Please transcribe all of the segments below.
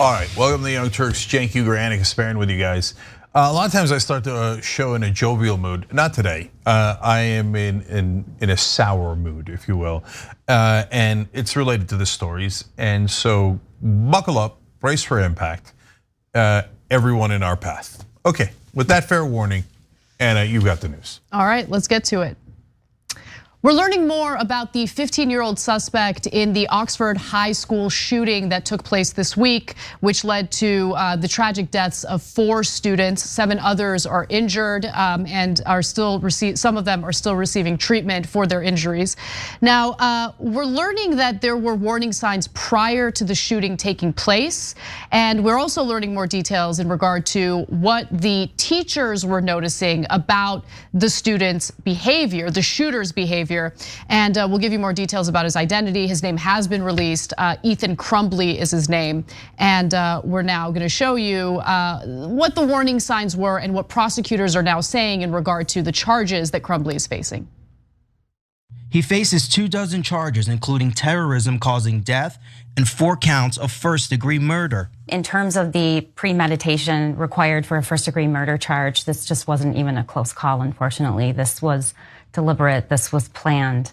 All right, welcome to the Young Turks. Cenk, Uygur, and Kasparian with you guys. A lot of times I start the show in a jovial mood. Not today. I am in a sour mood, if you will, and it's related to the stories. And so buckle up, brace for impact. Everyone in our path. Okay, with that fair warning, Anna, you've got the news. All right, let's get to it. We're learning more about the 15-year-old suspect in the Oxford High School shooting that took place this week, which led to the tragic deaths of 4 students. 7 others are injured and are still some of them are still receiving treatment for their injuries. Now, we're learning that there were warning signs prior to the shooting taking place, and we're also learning more details in regard to what the teachers were noticing about the students' behavior, the shooter's behavior. And we'll give you more details about his identity. His name has been released. Ethan Crumbley is his name. And we're now gonna show you what the warning signs were and what prosecutors are now saying in regard to the charges that Crumbley is facing. He faces 24 charges, including terrorism causing death and 4 counts of first-degree murder. In terms of the premeditation required for a first-degree murder charge, this just wasn't even a close call, unfortunately. This was deliberate, this was planned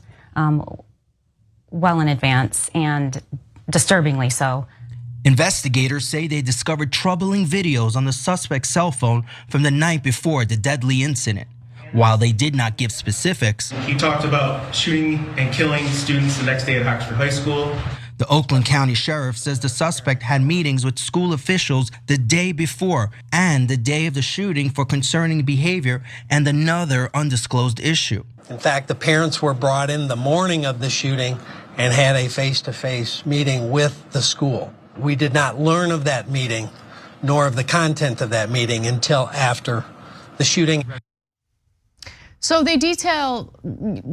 well in advance, and disturbingly so. Investigators say they discovered troubling videos on the suspect's cell phone from the night before the deadly incident. While they did not give specifics, he talked about shooting and killing students the next day at Oxford High School. The Oakland County Sheriff says the suspect had meetings with school officials the day before and the day of the shooting for concerning behavior and another undisclosed issue. In fact, the parents were brought in the morning of the shooting and had a face-to-face meeting with the school. We did not learn of that meeting, nor of the content of that meeting until after the shooting. So they detail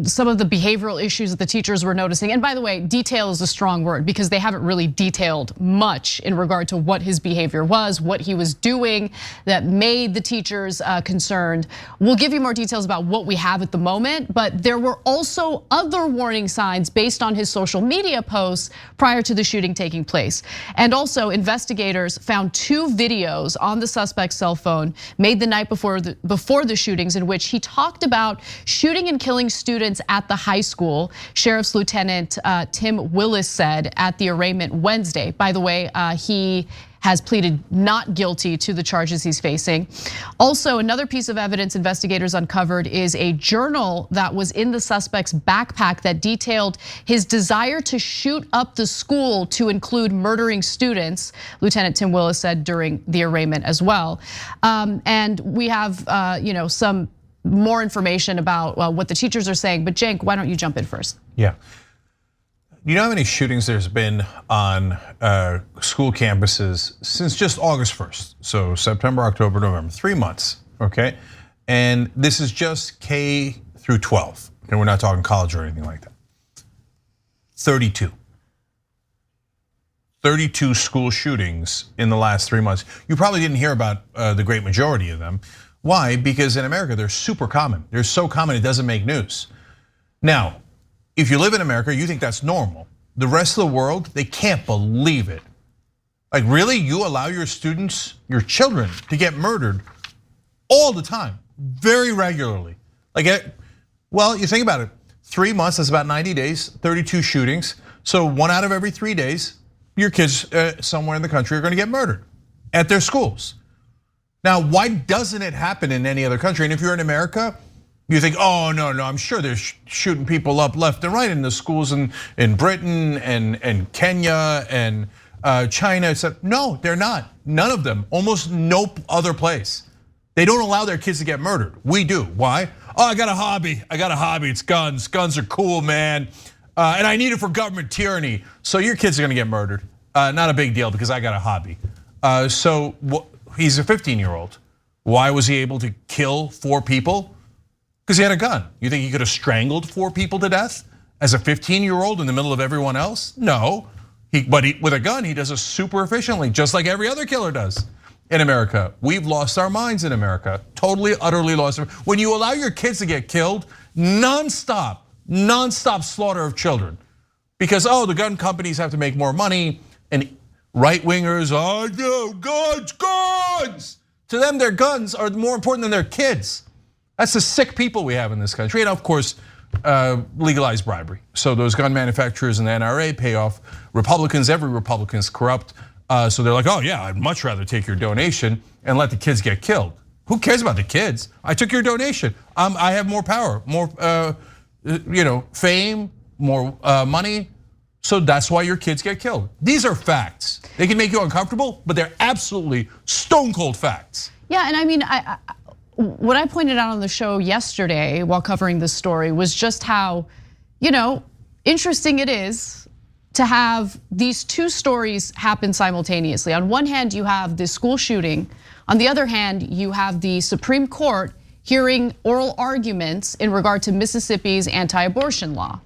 some of the behavioral issues that the teachers were noticing. And by the way, detail is a strong word because they haven't really detailed much in regard to what his behavior was, what he was doing that made the teachers concerned. We'll give you more details about what we have at the moment, but there were also other warning signs based on his social media posts prior to the shooting taking place. And also investigators found 2 videos on the suspect's cell phone made the night before the shootings in which he talked about shooting and killing students at the high school. Sheriff's Lieutenant Tim Willis said at the arraignment Wednesday. By the way, he has pleaded not guilty to the charges he's facing. Also, another piece of evidence investigators uncovered is a journal that was in the suspect's backpack that detailed his desire to shoot up the school to include murdering students, Lieutenant Tim Willis said during the arraignment as well. And we have some more information about what the teachers are saying, but Cenk, why don't you jump in first? Yeah. You know how many shootings there's been on school campuses since just August 1st? So September, October, November, 3 months, okay? And this is just K through 12, and we're not talking college or anything like that. 32. 32 school shootings in the last 3 months. You probably didn't hear about the great majority of them. Why? Because in America, they're super common. They're so common, it doesn't make news. Now, if you live in America, you think that's normal. The rest of the world, they can't believe it. Like really, you allow your students, your children to get murdered all the time, very regularly. Well, you think about it, 3 months, that's about 90 days, 32 shootings. So 1 out of every 3 days, your kids somewhere in the country are gonna get murdered at their schools. Now, why doesn't it happen in any other country? And if you're in America, you think, oh, no, I'm sure they're shooting people up left and right in the schools in Britain and Kenya and China. Except, no, they're not. None of them, almost no other place. They don't allow their kids to get murdered. We do, why? Oh, I got a hobby, it's guns. Guns are cool, man. And I need it for government tyranny. So your kids are gonna get murdered. Not a big deal because I got a hobby. He's a 15-year-old. Why was he able to kill 4 people? Because he had a gun. You think he could have strangled 4 people to death as a 15-year-old in the middle of everyone else? No, but with a gun, he does it super efficiently, just like every other killer does in America. We've lost our minds in America, totally, utterly lost. When you allow your kids to get killed, nonstop slaughter of children. Because, the gun companies have to make more money, and right-wingers, oh no, guns. To them, their guns are more important than their kids. That's the sick people we have in this country. And of course, legalized bribery. So those gun manufacturers and the NRA pay off Republicans. Every Republican's corrupt. So they're like, oh yeah, I'd much rather take your donation and let the kids get killed. Who cares about the kids? I took your donation. I have more power, more fame, more money. So that's why your kids get killed. These are facts. They can make you uncomfortable, but they're absolutely stone cold facts. Yeah, and I mean, what I pointed out on the show yesterday while covering this story was just how, interesting it is to have these two stories happen simultaneously. On one hand, you have the school shooting. On the other hand, you have the Supreme Court hearing oral arguments in regard to Mississippi's anti-abortion law.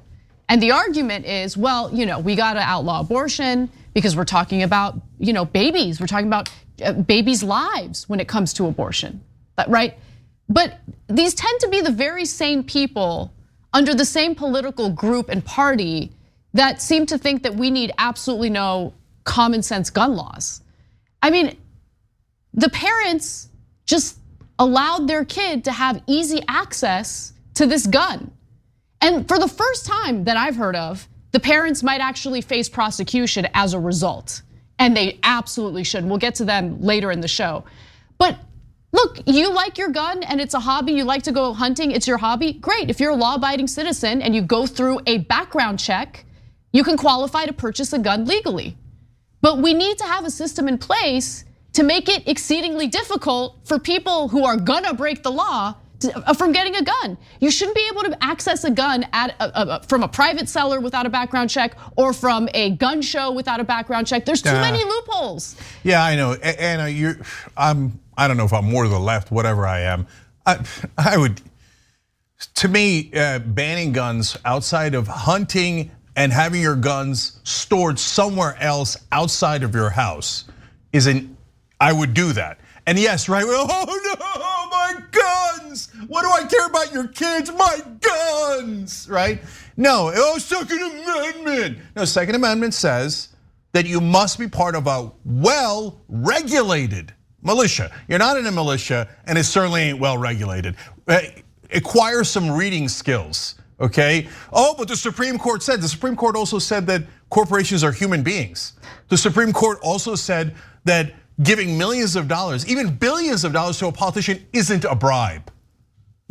And the argument is, well, we gotta outlaw abortion because we're talking about, babies. We're talking about babies' lives when it comes to abortion, right? But these tend to be the very same people under the same political group and party that seem to think that we need absolutely no common sense gun laws. I mean, the parents just allowed their kid to have easy access to this gun. And for the first time that I've heard of, the parents might actually face prosecution as a result. And they absolutely should. We'll get to them later in the show. But look, you like your gun and it's a hobby, you like to go hunting, it's your hobby, great. If you're a law-abiding citizen and you go through a background check, you can qualify to purchase a gun legally. But we need to have a system in place to make it exceedingly difficult for people who are gonna break the law from getting a gun. You shouldn't be able to access a gun from a private seller without a background check or from a gun show without a background check. There's too many loopholes. Yeah, I know, Anna, I don't know if I'm more to the left, whatever I am. I would, to me, banning guns outside of hunting and having your guns stored somewhere else outside of your house I would do that. And yes, right, oh no, my guns. What do I care about your kids? My guns, right? No, Second Amendment. No, Second Amendment says that you must be part of a well-regulated militia. You're not in a militia and it certainly ain't well-regulated. Acquire some reading skills, okay? Oh, but the Supreme Court also said that corporations are human beings. The Supreme Court also said that giving millions of dollars, even billions of dollars to a politician isn't a bribe.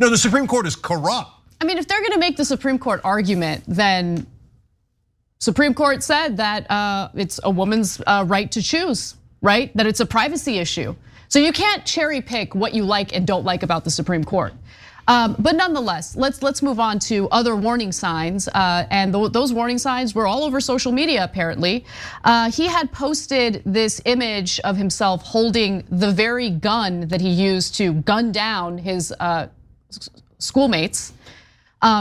No, the Supreme Court is corrupt. I mean, if they're gonna make the Supreme Court argument, then Supreme Court said that it's a woman's right to choose, right? That it's a privacy issue. So you can't cherry pick what you like and don't like about the Supreme Court. But nonetheless, let's move on to other warning signs. And those warning signs were all over social media, apparently. He had posted this image of himself holding the very gun that he used to gun down his schoolmates.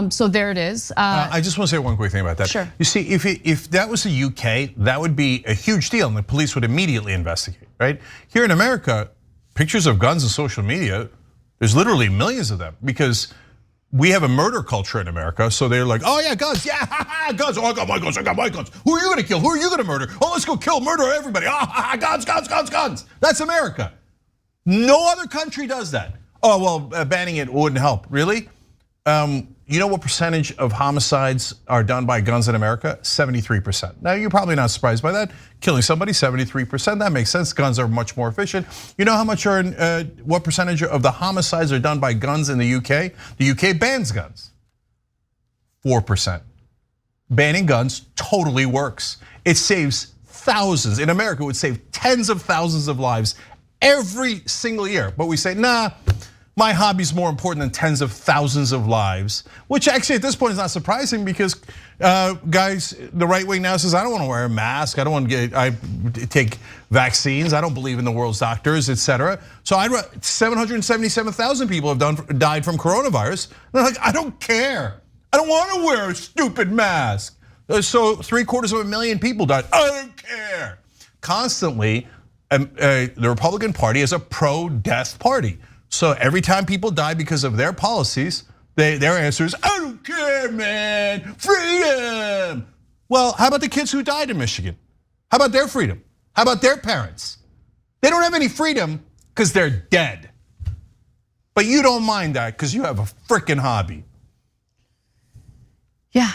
So there it is. I just want to say one quick thing about that. Sure. You see, if that was the UK, that would be a huge deal and the police would immediately investigate, right? Here in America, pictures of guns on social media, there's literally millions of them because we have a murder culture in America. So they're like, oh yeah, guns, yeah, guns. Oh, I got my guns. Who are you gonna kill? Who are you gonna murder? Oh, let's go murder everybody. Guns. That's America. No other country does that. Oh, well, banning it wouldn't help, really? You know what percentage of homicides are done by guns in America? 73%. Now, you're probably not surprised by that. Killing somebody, 73%, that makes sense. Guns are much more efficient. You know how much what percentage of the homicides are done by guns in the UK? The UK bans guns, 4%. Banning guns totally works. It saves thousands. In America, it would save tens of thousands of lives every single year. But we say, nah, my hobby's more important than tens of thousands of lives, which actually at this point is not surprising because guys, the right wing now says, I don't want to wear a mask, I take vaccines, I don't believe in the world's doctors, etc. So 777,000 people have died from coronavirus. And they're like, I don't care. I don't want to wear a stupid mask. So 750,000 people died. I don't care. Constantly, the Republican Party is a pro-death party. So every time people die because of their policies, their answer is, I don't care, man, freedom. Well, how about the kids who died in Michigan? How about their freedom? How about their parents? They don't have any freedom because they're dead. But you don't mind that because you have a freaking hobby. Yeah,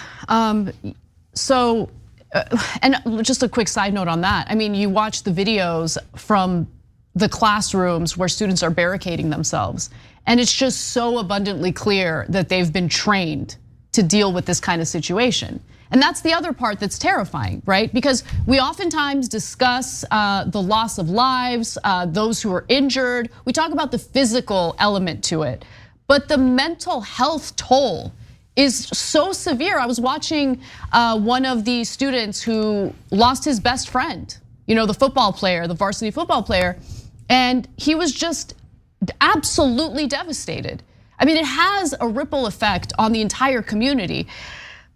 so, and just a quick side note on that. I mean, you watch the videos from the classrooms where students are barricading themselves, and it's just so abundantly clear that they've been trained to deal with this kind of situation. And that's the other part that's terrifying, right? Because we oftentimes discuss the loss of lives, those who are injured. We talk about the physical element to it, but the mental health toll is so severe. I was watching one of the students who lost his best friend, the football player, the varsity football player, and he was just absolutely devastated. I mean, it has a ripple effect on the entire community.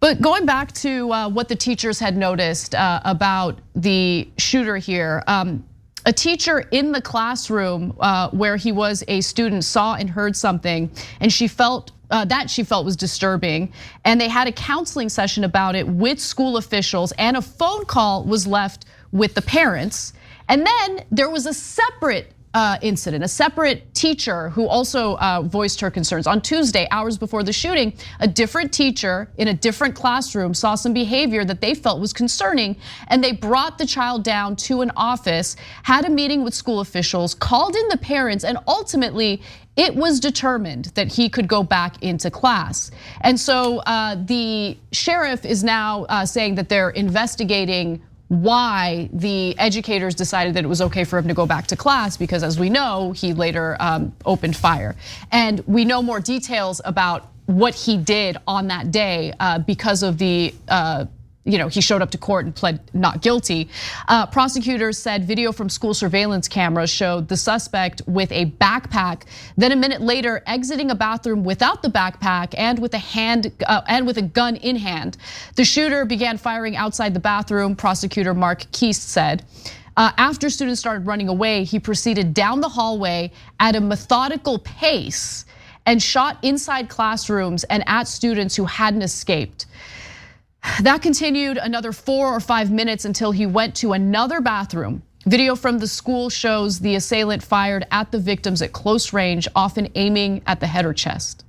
But going back to what the teachers had noticed about the shooter here, a teacher in the classroom where he was a student saw and heard something, and she felt was disturbing, and they had a counseling session about it with school officials, and a phone call was left with the parents. And then there was a separate incident, a separate teacher who also voiced her concerns. On Tuesday, hours before the shooting, a different teacher in a different classroom saw some behavior that they felt was concerning, and they brought the child down to an office, had a meeting with school officials, called in the parents, and ultimately it was determined that he could go back into class. And so the sheriff is now saying that they're investigating why the educators decided that it was okay for him to go back to class, because as we know, he later opened fire. And we know more details about what he did on that day because of the, he showed up to court and pled not guilty. Prosecutors said video from school surveillance cameras showed the suspect with a backpack, then a minute later exiting a bathroom without the backpack and with a gun in hand. The shooter began firing outside the bathroom, prosecutor Mark Keast said. After students started running away, he proceeded down the hallway at a methodical pace and shot inside classrooms and at students who hadn't escaped. That continued another 4 or 5 minutes until he went to another bathroom. Video from the school shows the assailant fired at the victims at close range, often aiming at the head or chest.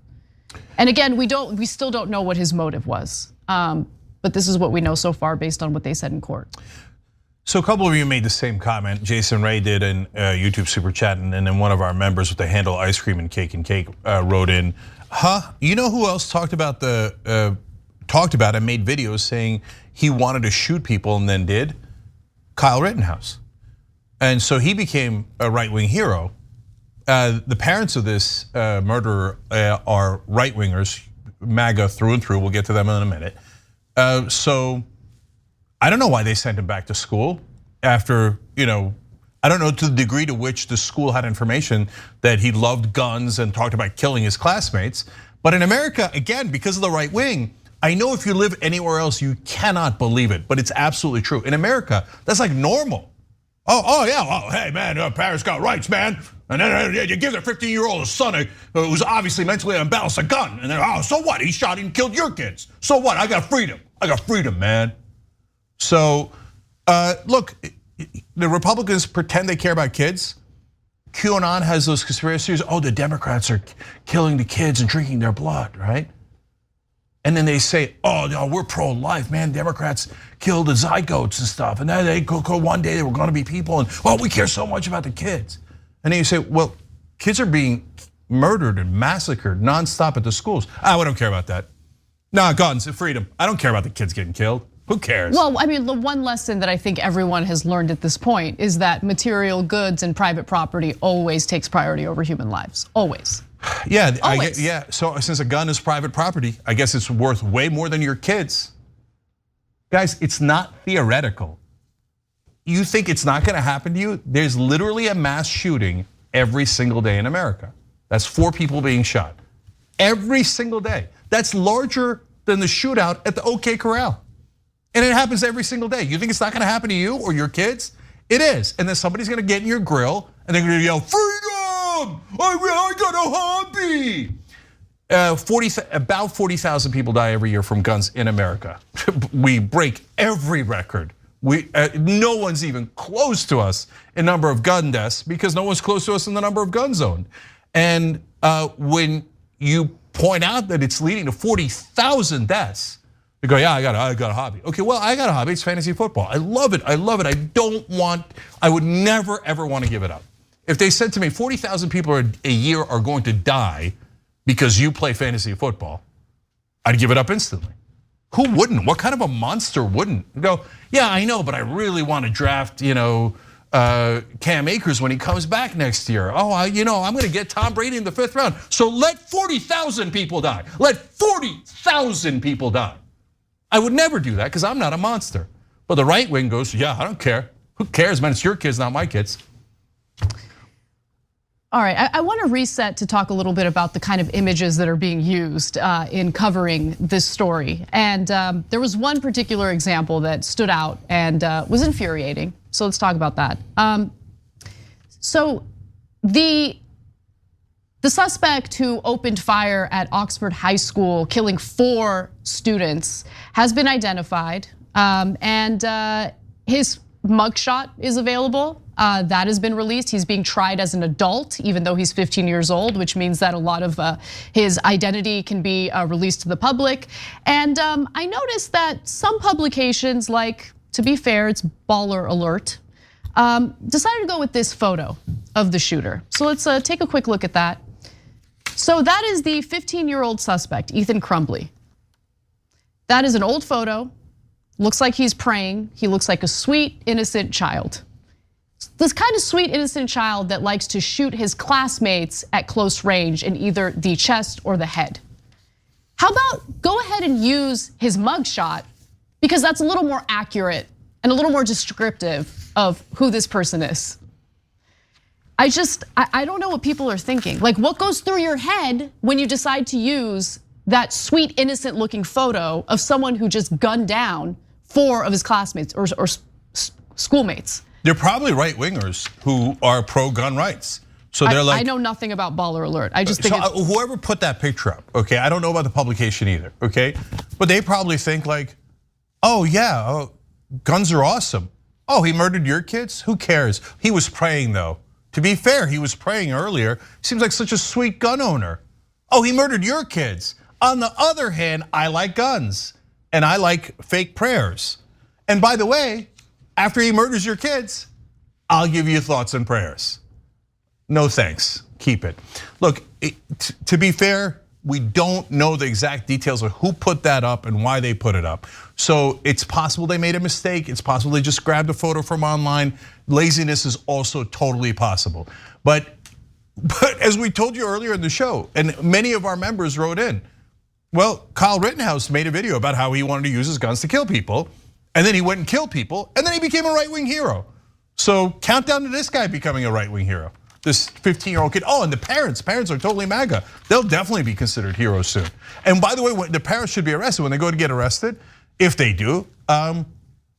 And again, we still don't know what his motive was. But this is what we know so far based on what they said in court. So a couple of you made the same comment. Jason Ray did in YouTube Super Chat, and then one of our members with the handle Ice Cream and Cake wrote in, you know who else talked about and made videos saying he wanted to shoot people and then did? Kyle Rittenhouse. And so he became a right-wing hero. The parents of this murderer are right-wingers, MAGA through and through. We'll get to them in a minute. So I don't know why they sent him back to school after, I don't know to the degree to which the school had information that he loved guns and talked about killing his classmates. But in America, again, because of the right wing, I know if you live anywhere else, you cannot believe it, but it's absolutely true. In America, that's like normal. Oh yeah, hey man, parents got rights, man. And then you give their 15-year-old son who's obviously mentally unbalanced a gun, and then so what? He shot and killed your kids. So what? I got freedom, man. So look, the Republicans pretend they care about kids. QAnon has those conspiracies. Oh, the Democrats are killing the kids and drinking their blood, right? And then they say, oh no, we're pro-life, man. Democrats killed the zygotes and stuff, and then one day they were going to be people, and we care so much about the kids. And then you say, well, kids are being murdered and massacred nonstop at the schools. We don't care about that. Nah, guns and freedom. I don't care about the kids getting killed. Who cares? Well, I mean, the one lesson that I think everyone has learned at this point is that material goods and private property always takes priority over human lives, always. Yeah, so since a gun is private property, I guess it's worth way more than your kids. Guys, it's not theoretical. You think it's not gonna happen to you? There's literally a mass shooting every single day in America. That's 4 people being shot. Every single day. That's larger than the shootout at the OK Corral. And it happens every single day. You think it's not gonna happen to you or your kids? It is, and then somebody's gonna get in your grill and they're gonna yell, freedom! I got a hobby! About 40,000 people die every year from guns in America. We break every record No one's even close to us in number of gun deaths because no one's close to us in the number of guns owned. And when you point out that it's leading to 40,000 deaths, you go, yeah, I got a hobby. Okay, well, I got a hobby. It's fantasy football. I love it. I love it. I would never ever want to give it up. If they said to me, 40,000 people a year are going to die because you play fantasy football, I'd give it up instantly. Who wouldn't? What kind of a monster wouldn't? You go, yeah, I know, but I really want to draft, Cam Akers when he comes back next year. Oh, I'm going to get Tom Brady in the 5th round. So let 40,000 people die. Let 40,000 people die. I would never do that because I'm not a monster. But the right wing goes, yeah, I don't care. Who cares, man? It's your kids, not my kids. All right, I want to reset to talk a little bit about the kind of images that are being used in covering this story. And there was one particular example that stood out and was infuriating. So let's talk about that. So the suspect who opened fire at Oxford High School, killing 4 students, has been identified, and his mugshot is available. That has been released. He's being tried as an adult, even though he's 15 years old, which means that a lot of his identity can be released to the public. And I noticed that some publications, like, to be fair, it's Baller Alert, decided to go with this photo of the shooter. So let's take a quick look at that. So that is the 15-year-old suspect, Ethan Crumbley. That is an old photo. Looks like he's praying. He looks like a sweet, innocent child. This kind of sweet, innocent child that likes to shoot his classmates at close range in either the chest or the head. How about go ahead and use his mugshot, because that's a little more accurate and a little more descriptive of who this person is. I don't know what people are thinking. Like, what goes through your head when you decide to use that sweet, innocent looking photo of someone who just gunned down 4 of his classmates or schoolmates? They're probably right wingers who are pro gun rights. So they're like, I know nothing about Baller Alert. I just think whoever put that picture up, okay? I don't know about the publication either, okay? But they probably think like, oh yeah, guns are awesome. Oh, he murdered your kids? Who cares? He was praying though. To be fair, he was praying earlier. Seems like such a sweet gun owner. Oh, he murdered your kids. On the other hand, I like guns and I like fake prayers. And by the way, after he murders your kids, I'll give you thoughts and prayers. No thanks, keep it. Look, to be fair, we don't know the exact details of who put that up and why they put it up. So it's possible they made a mistake. It's possible they just grabbed a photo from online. Laziness is also totally possible. But as we told you earlier in the show, and many of our members wrote in, well, Kyle Rittenhouse made a video about how he wanted to use his guns to kill people, and then he went and killed people, and then he became a right-wing hero. So countdown to this guy becoming a right-wing hero. This 15-year-old kid. Oh, and the parents are totally MAGA. They'll definitely be considered heroes soon. And by the way, the parents should be arrested when they go to get arrested. If they do, then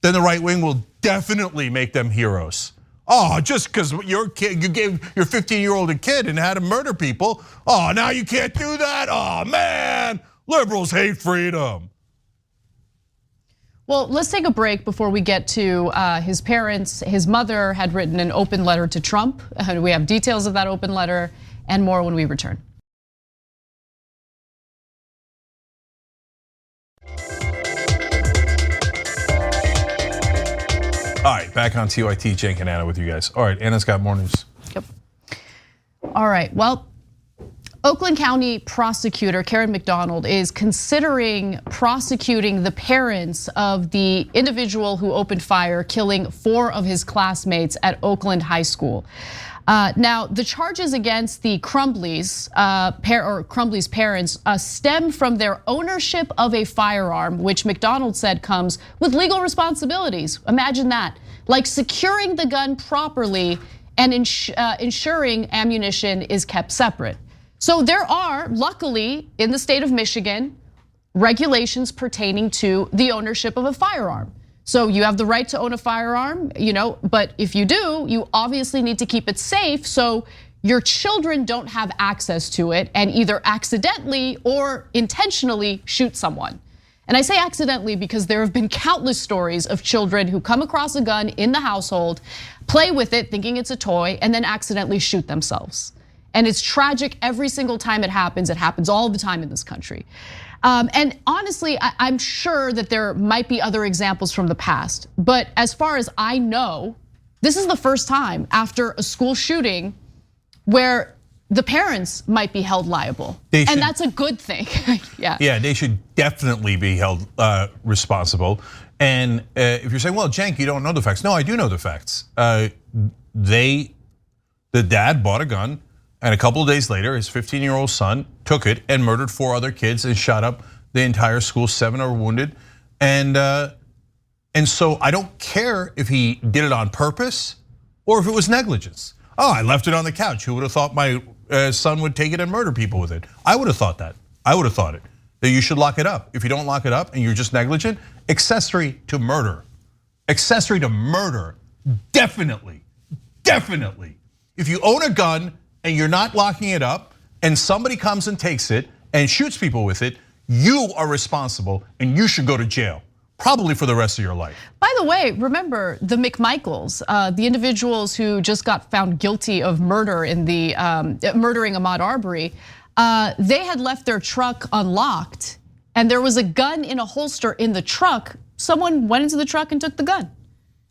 the right wing will definitely make them heroes. Oh, just because your kid, you gave your 15-year-old a kid and had him murder people. Oh, now you can't do that. Oh man, liberals hate freedom. Well, let's take a break before we get to his parents. His mother had written an open letter to Trump. We have details of that open letter and more when we return. All right, back on TYT, Cenk and Anna with you guys. All right, Anna's got more news. Yep. All right, well, Oakland County prosecutor Karen McDonald is considering prosecuting the parents of the individual who opened fire, killing 4 of his classmates at Oakland High School. Now, the charges against the Crumbleys, Crumbleys' parents, stem from their ownership of a firearm, which McDonald said comes with legal responsibilities. Imagine that, like securing the gun properly and ensuring ammunition is kept separate. So there are, luckily, in the state of Michigan, regulations pertaining to the ownership of a firearm. So you have the right to own a firearm, but if you do, you obviously need to keep it safe so your children don't have access to it and either accidentally or intentionally shoot someone. And I say accidentally because there have been countless stories of children who come across a gun in the household, play with it thinking it's a toy, and then accidentally shoot themselves. And it's tragic every single time it happens. It happens all the time in this country. And honestly, I'm sure that there might be other examples from the past. But as far as I know, this is the first time after a school shooting where the parents might be held liable. And that's a good thing. Yeah, they should definitely be held responsible. And if you're saying, well, Cenk, you don't know the facts. No, I do know the facts. The dad bought a gun, and a couple of days later, his 15-year-old son took it and murdered 4 other kids and shot up the entire school. 7 are wounded. And so I don't care if he did it on purpose or if it was negligence. Oh, I left it on the couch. Who would have thought my son would take it and murder people with it? I would have thought that. I would have thought it. That you should lock it up. If you don't lock it up and you're just negligent, accessory to murder. Accessory to murder, definitely. If you own a gun and you're not locking it up and somebody comes and takes it and shoots people with it, you are responsible and you should go to jail. Probably for the rest of your life. By the way, remember the McMichaels, the individuals who just got found guilty of murder in the murdering Ahmaud Arbery. They had left their truck unlocked, and there was a gun in a holster in the truck. Someone went into the truck and took the gun.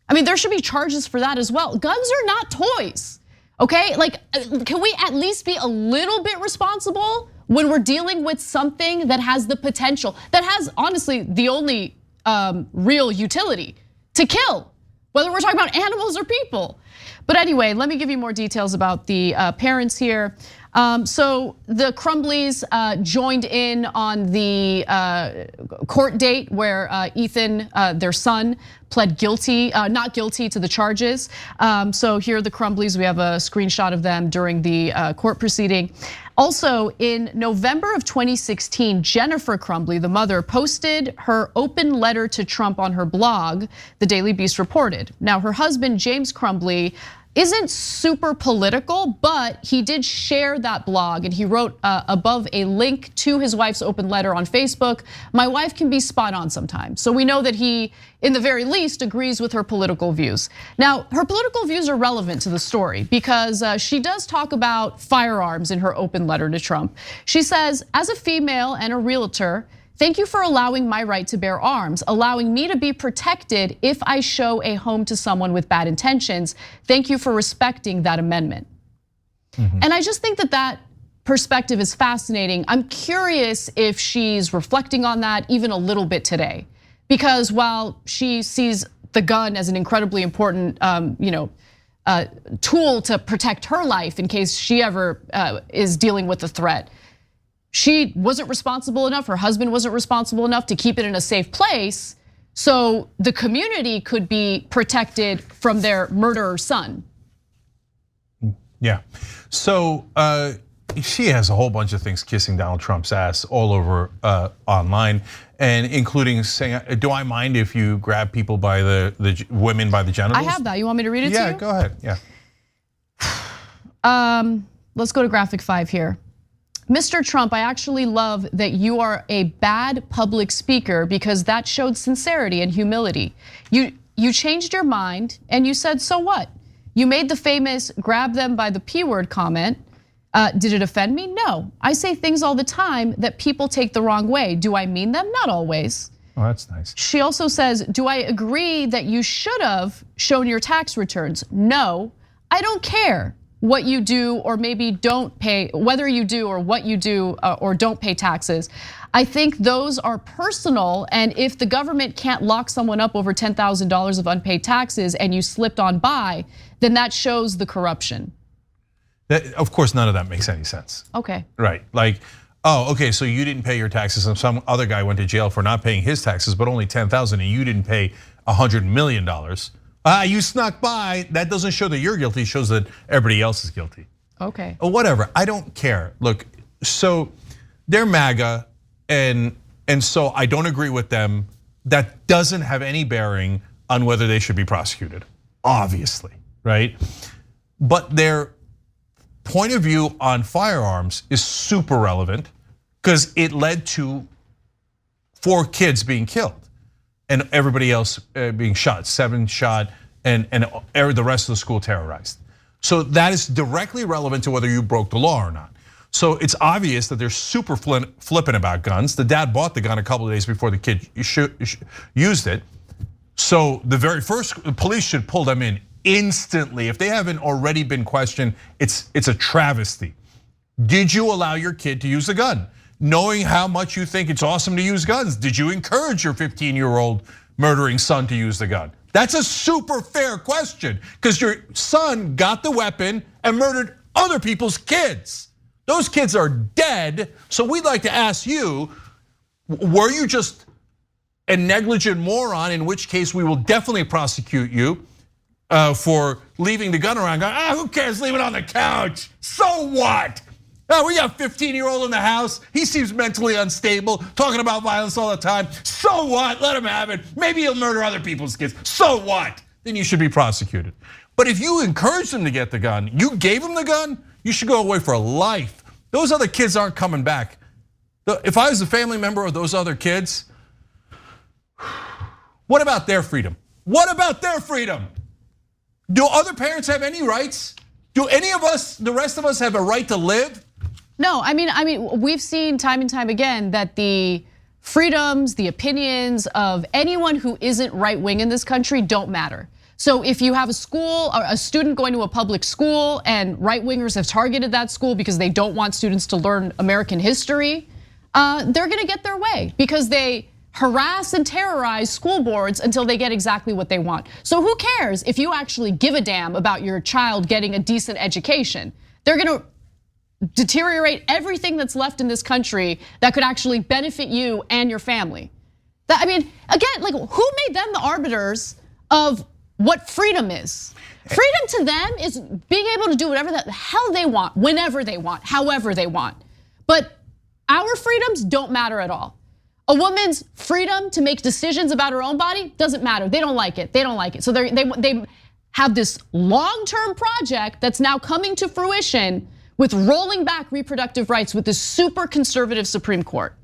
I mean, there should be charges for that as well. Guns are not toys, okay? Like, can we at least be a little bit responsible when we're dealing with something that has the potential, that has honestly the only real utility to kill, whether we're talking about animals or people. But anyway, let me give you more details about the parents here. So the Crumbleys joined in on the court date where Ethan, their son, pled guilty, not guilty to the charges. So here are the Crumbleys. We have a screenshot of them during the court proceeding. Also, in November of 2016, Jennifer Crumbley, the mother, posted her open letter to Trump on her blog, The Daily Beast reported. Now, her husband, James Crumbley, isn't super political, but he did share that blog, and he wrote above a link to his wife's open letter on Facebook. My wife can be spot on sometimes. So we know that he, in the very least, agrees with her political views. Now, her political views are relevant to the story because she does talk about firearms in her open letter to Trump. She says, as a female and a realtor, thank you for allowing my right to bear arms, allowing me to be protected if I show a home to someone with bad intentions. Thank you for respecting that amendment. And I just think that that perspective is fascinating. I'm curious if she's reflecting on that even a little bit today. Because while she sees the gun as an incredibly important tool to protect her life in case she ever is dealing with a threat, she wasn't responsible enough, her husband wasn't responsible enough to keep it in a safe place so the community could be protected from their murderer son. Yeah, so she has a whole bunch of things kissing Donald Trump's ass all over online, and including saying, do I mind if you grab people by the women by the genitals? I have that, you want me to read it to you? Yeah, go ahead, yeah. Let's go to graphic 5 here. Mr. Trump, I actually love that you are a bad public speaker because that showed sincerity and humility. You changed your mind and you said, so what? You made the famous grab them by the P word comment. Did it offend me? No. I say things all the time that people take the wrong way. Do I mean them? Not always. Oh, that's nice. She also says, do I agree that you should have shown your tax returns? No, I don't care what you do or maybe don't pay, whether you do or what you do or don't pay taxes. I think those are personal, and if the government can't lock someone up over $10,000 of unpaid taxes and you slipped on by, then that shows the corruption. Of course, none of that makes any sense. Okay. Right, like, oh, okay, so you didn't pay your taxes and some other guy went to jail for not paying his taxes, but only $10,000 and you didn't pay $100 million. You snuck by, that doesn't show that you're guilty, it shows that everybody else is guilty. Okay. Or whatever, I don't care. Look, so they're MAGA, and so I don't agree with them. That doesn't have any bearing on whether they should be prosecuted, obviously, right? But their point of view on firearms is super relevant because it led to 4 kids being killed and everybody else being shot, 7 shot, and the rest of the school terrorized. So that is directly relevant to whether you broke the law or not. So it's obvious that they're super flippant about guns. The dad bought the gun a couple of days before the kid used it. So the very first, the police should pull them in instantly. If they haven't already been questioned, it's a travesty. Did you allow your kid to use a gun? Knowing how much you think it's awesome to use guns, did you encourage your 15-year-old murdering son to use the gun? That's a super fair question, because your son got the weapon and murdered other people's kids. Those kids are dead, so we'd like to ask you, were you just a negligent moron, in which case we will definitely prosecute you for leaving the gun around, going, who cares, leave it on the couch, so what? We got a 15-year-old in the house, he seems mentally unstable, talking about violence all the time, so what, let him have it, maybe he'll murder other people's kids, so what? Then you should be prosecuted. But if you encouraged him to get the gun, you gave him the gun, you should go away for life. Those other kids aren't coming back. If I was a family member of those other kids, what about their freedom? What about their freedom? Do other parents have any rights? Do any of us, the rest of us, have a right to live? No, I mean, we've seen time and time again that the freedoms, the opinions of anyone who isn't right wing in this country don't matter. So if you have a school or a student going to a public school and right wingers have targeted that school because they don't want students to learn American history, they're gonna get their way because they harass and terrorize school boards until they get exactly what they want. So who cares if you actually give a damn about your child getting a decent education? They're gonna deteriorate everything that's left in this country that could actually benefit you and your family. I mean, again, like who made them the arbiters of what freedom is? Freedom to them is being able to do whatever the hell they want, whenever they want, however they want. But our freedoms don't matter at all. A woman's freedom to make decisions about her own body doesn't matter. They don't like it. They don't like it. So they have this long-term project that's now coming to fruition with rolling back reproductive rights with this super conservative Supreme Court.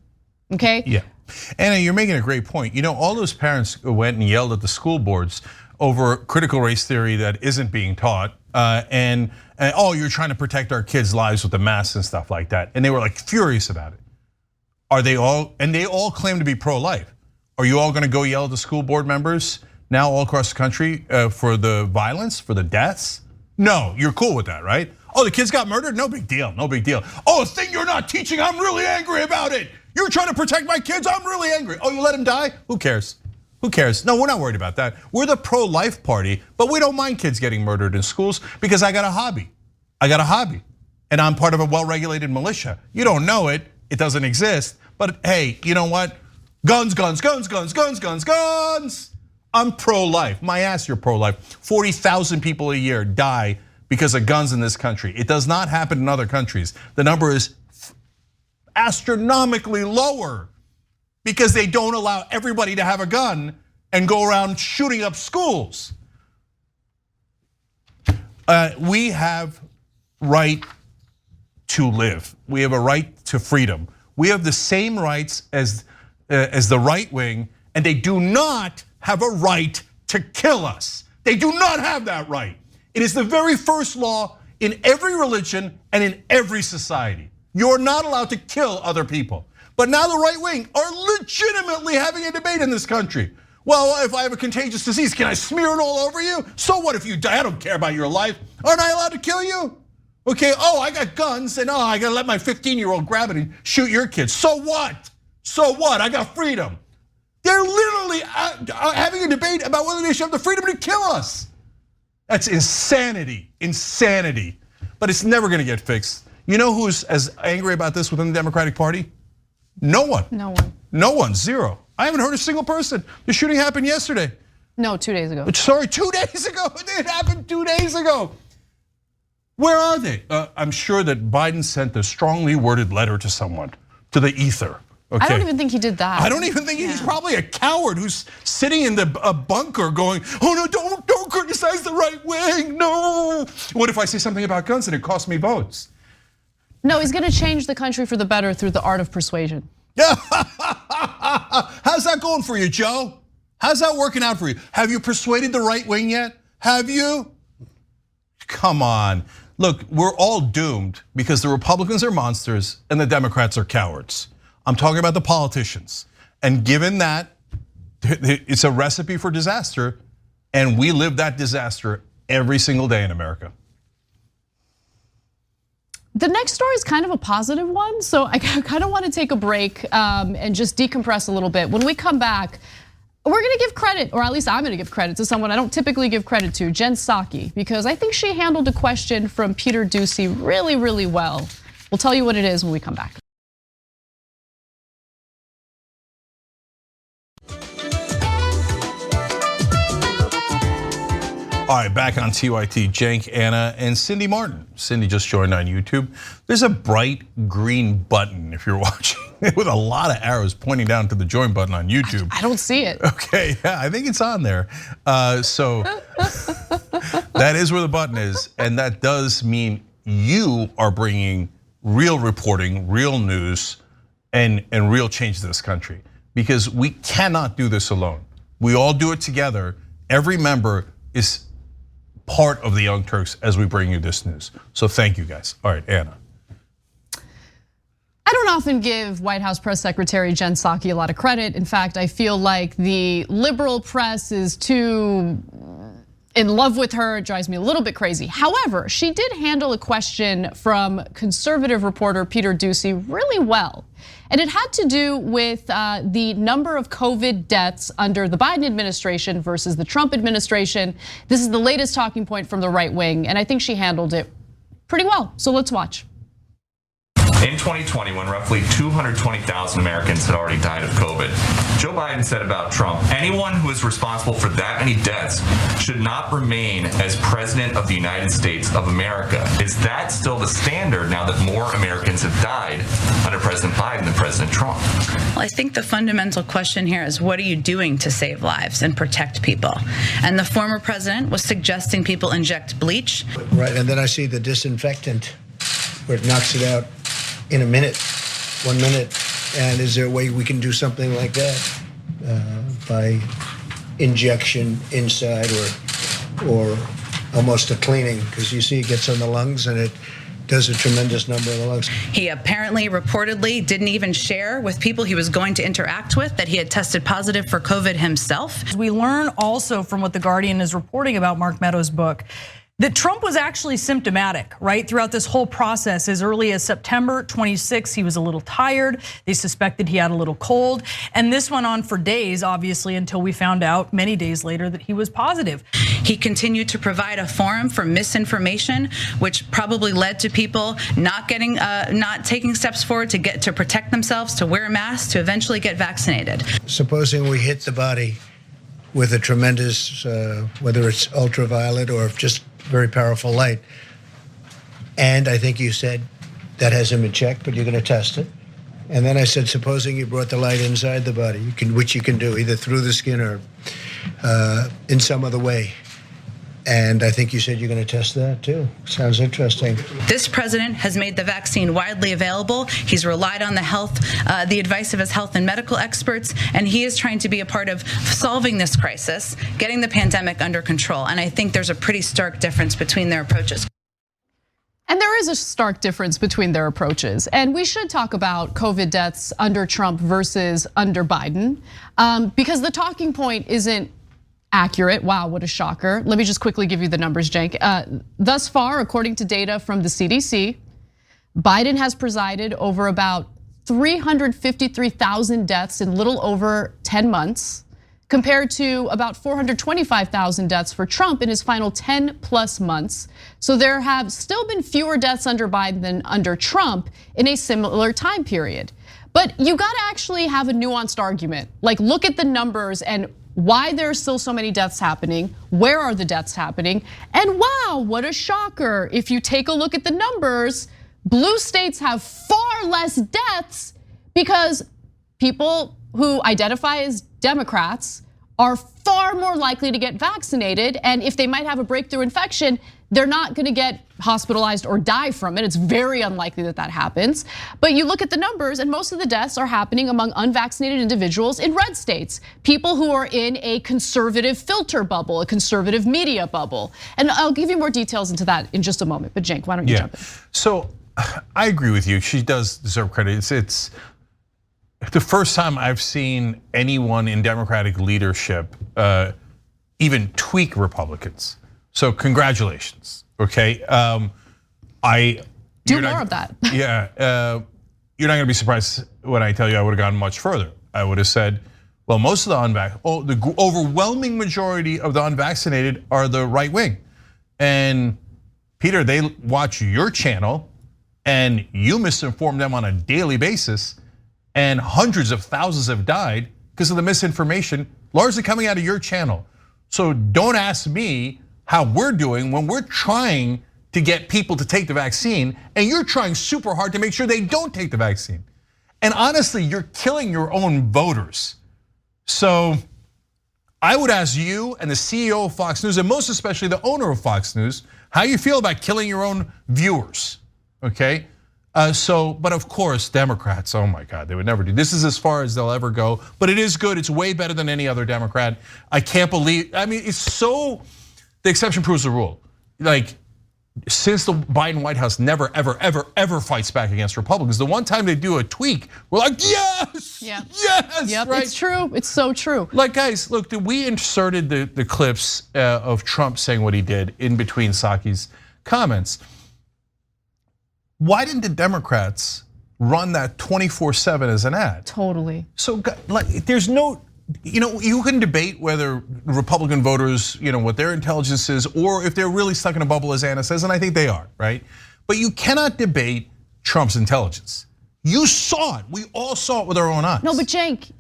Okay? Yeah. Anna, you're making a great point. You know, all those parents went and yelled at the school boards over critical race theory that isn't being taught, and oh, you're trying to protect our kids' lives with the masks and stuff like that. And they were like furious about it. Are they all, and they all claim to be pro-life. Are you all gonna go yell at the school board members now all across the country for the violence, for the deaths? No, you're cool with that, right? Oh, the kids got murdered? No big deal, no big deal. Oh, a thing you're not teaching, I'm really angry about it. You're trying to protect my kids, I'm really angry. Oh, you let him die? Who cares? Who cares? No, we're not worried about that. We're the pro-life party, but we don't mind kids getting murdered in schools because I got a hobby. I got a hobby, and I'm part of a well-regulated militia. You don't know it, it doesn't exist, but hey, you know what? Guns, guns, guns, guns, guns, guns, guns. I'm pro-life, my ass you're pro-life. 40,000 people a year die because of guns in this country. It does not happen in other countries. The number is astronomically lower because they don't allow everybody to have a gun and go around shooting up schools. We have right to live. We have a right to freedom. We have the same rights as the right wing, and they do not have a right to kill us. They do not have that right. It is the very first law in every religion and in every society. You're not allowed to kill other people. But now the right wing are legitimately having a debate in this country. Well, if I have a contagious disease, can I smear it all over you? So what if you die? I don't care about your life. Aren't I allowed to kill you? Okay, oh, I got guns and I gotta let my 15-year-old grab it and shoot your kids. So what? So what? I got freedom. They're literally having a debate about whether they should have the freedom to kill us. That's insanity, insanity. But it's never gonna get fixed. You know who's as angry about this within the Democratic Party? No one. No one. No one, zero. I haven't heard a single person. The shooting happened yesterday. No, 2 days ago. Sorry, 2 days ago. It happened 2 days ago. Where are they? I'm sure that Biden sent a strongly worded letter to someone, to the ether. Okay. I don't even think he did that. I don't even think he's probably a coward who's sitting in the bunker going, oh no, don't criticize the right wing, no. What if I say something about guns and it costs me votes? No, he's gonna change the country for the better through the art of persuasion. How's that going for you, Joe? How's that working out for you? Have you persuaded the right wing yet? Have you? Come on. Look, we're all doomed because the Republicans are monsters and the Democrats are cowards. I'm talking about the politicians. And given that, it's a recipe for disaster, and we live that disaster every single day in America. The next story is kind of a positive one, so I kind of want to take a break and just decompress a little bit. When we come back, we're gonna give credit, or at least I'm gonna give credit to someone I don't typically give credit to, Jen Psaki, because I think she handled a question from Peter Doocy really, really well. We'll tell you what it is when we come back. All right, back on TYT, Cenk, Anna, and Cindy Martin. Cindy just joined on YouTube. There's a bright green button if you're watching with a lot of arrows pointing down to the join button on YouTube. I don't see it. Okay, yeah, I think it's on there. So that is where the button is, and that does mean you are bringing real reporting, real news, and real change to this country. Because we cannot do this alone. We all do it together. Every member is part of the Young Turks as we bring you this news. So thank you guys. All right, Anna. I don't often give White House Press Secretary Jen Psaki a lot of credit. In fact, I feel like the liberal press is too in love with her. It drives me a little bit crazy. However, she did handle a question from conservative reporter Peter Doocy really well. And it had to do with the number of COVID deaths under the Biden administration versus the Trump administration. This is the latest talking point from the right wing, and I think she handled it pretty well. So let's watch. In 2020, when roughly 220,000 Americans had already died of COVID, Joe Biden said about Trump, anyone who is responsible for that many deaths should not remain as president of the United States of America. Is that still the standard now that more Americans have died under President Biden than President Trump? Well, I think the fundamental question here is, what are you doing to save lives and protect people? And the former president was suggesting people inject bleach. Right, and then I see the disinfectant where it knocks it out in a minute, 1 minute. And is there a way we can do something like that by injection inside or almost a cleaning? Because you see it gets on the lungs and it does a tremendous number of the lungs. He apparently, reportedly, didn't even share with people he was going to interact with that he had tested positive for COVID himself. We learn also from what The Guardian is reporting about Mark Meadows' book that Trump was actually symptomatic, right? Throughout this whole process, as early as September 26, he was a little tired. They suspected he had a little cold. And this went on for days, obviously, until we found out many days later that he was positive. He continued to provide a forum for misinformation, which probably led to people not taking steps forward to protect themselves, to wear a mask, to eventually get vaccinated. Supposing we hit the body with a tremendous, whether it's ultraviolet or just very powerful light. And I think you said that hasn't been checked, but you're going to test it. And then I said, supposing you brought the light inside the body, which you can do either through the skin or in some other way. And I think you said you're going to test that too. Sounds interesting. This president has made the vaccine widely available. He's relied on the advice of his health and medical experts, and he is trying to be a part of solving this crisis, getting the pandemic under control. And I think there's a pretty stark difference between their approaches. And there is a stark difference between their approaches. And we should talk about COVID deaths under Trump versus under Biden, because the talking point isn't accurate. Wow, what a shocker. Let me just quickly give you the numbers, Cenk. Thus far, according to data from the CDC, Biden has presided over about 353,000 deaths in little over 10 months, compared to about 425,000 deaths for Trump in his final 10 plus months. So there have still been fewer deaths under Biden than under Trump in a similar time period. But you gotta actually have a nuanced argument. Like, look at the numbers and why there are still so many deaths happening, where are the deaths happening, and wow, what a shocker. If you take a look at the numbers, blue states have far less deaths because people who identify as Democrats are far more likely to get vaccinated, and if they might have a breakthrough infection, they're not gonna get hospitalized or die from it. It's very unlikely that that happens. But you look at the numbers and most of the deaths are happening among unvaccinated individuals in red states. People who are in a conservative filter bubble, a conservative media bubble. And I'll give you more details into that in just a moment. But Cenk, why don't you jump in? So I agree with you. She does deserve credit. It's the first time I've seen anyone in Democratic leadership even tweak Republicans. So congratulations, okay? Do more of that. Yeah, you're not gonna be surprised when I tell you I would have gone much further. I would have said, well, most of the overwhelming majority of the unvaccinated are the right wing. And Peter, they watch your channel and you misinform them on a daily basis, and hundreds of thousands have died because of the misinformation largely coming out of your channel. So don't ask me how we're doing when we're trying to get people to take the vaccine and you're trying super hard to make sure they don't take the vaccine. And honestly, you're killing your own voters. So I would ask you and the CEO of Fox News, and most especially the owner of Fox News, how you feel about killing your own viewers, okay? But of course, Democrats, oh my God, they would never do. This is as far as they'll ever go, but it is good. It's way better than any other Democrat. I can't believe, I mean, it's so, the exception proves the rule. Like, since the Biden White House never, ever, ever, ever fights back against Republicans, the one time they do a tweak, we're like, yes, yes, yep, right? It's true, it's so true. Like guys, look, we inserted the clips of Trump saying what he did in between Psaki's comments. Why didn't the Democrats run that 24/7 as an ad? Totally. So like, there's no, you can debate whether Republican voters, what their intelligence is, or if they're really stuck in a bubble, as Anna says, and I think they are, right? But you cannot debate Trump's intelligence. You saw it, we all saw it with our own eyes. No, but Cenk,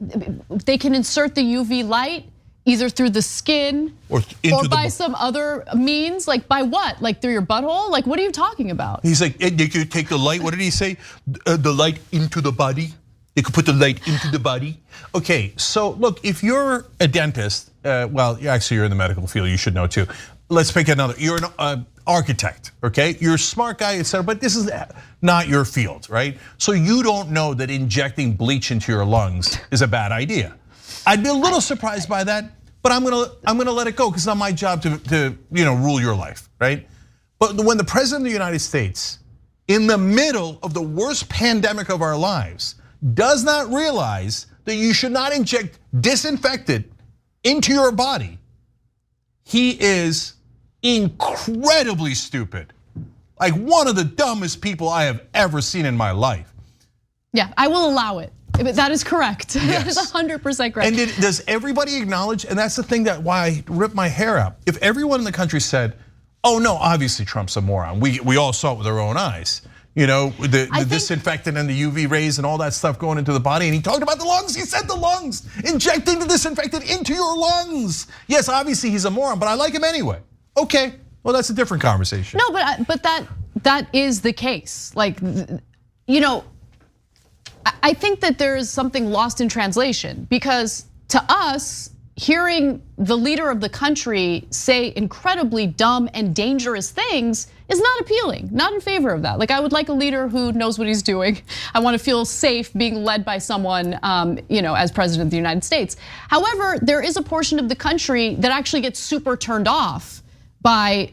they can insert the UV light either through the skin or by some other means, like by what? Like through your butthole? Like what are you talking about? He's like, they could take the light, what did he say? The light into the body. They could put the light into the body. Okay, so look, if you're a dentist, well, actually you're in the medical field, you should know too. Let's pick another, you're an architect, okay? You're a smart guy, etc., but this is not your field, right? So you don't know that injecting bleach into your lungs is a bad idea. I'd be a little surprised by that, but I'm gonna let it go because it's not my job to rule your life, right? But when the president of the United States, in the middle of the worst pandemic of our lives, does not realize that you should not inject disinfectant into your body, he is incredibly stupid. Like one of the dumbest people I have ever seen in my life. Yeah, I will allow it. That is correct. Yes. That is 100% correct. And does everybody acknowledge, and that's the thing that why I rip my hair out. If everyone in the country said, oh no, obviously Trump's a moron. We all saw it with our own eyes. The disinfectant and the UV rays and all that stuff going into the body. And he talked about the lungs, he said the lungs, injecting the disinfectant into your lungs. Yes, obviously he's a moron, but I like him anyway. Okay, well that's a different conversation. No, but that is the case. Like, I think that there is something lost in translation because to us, hearing the leader of the country say incredibly dumb and dangerous things is not appealing, not in favor of that. Like I would like a leader who knows what he's doing. I want to feel safe being led by someone, as president of the United States. However, there is a portion of the country that actually gets super turned off by,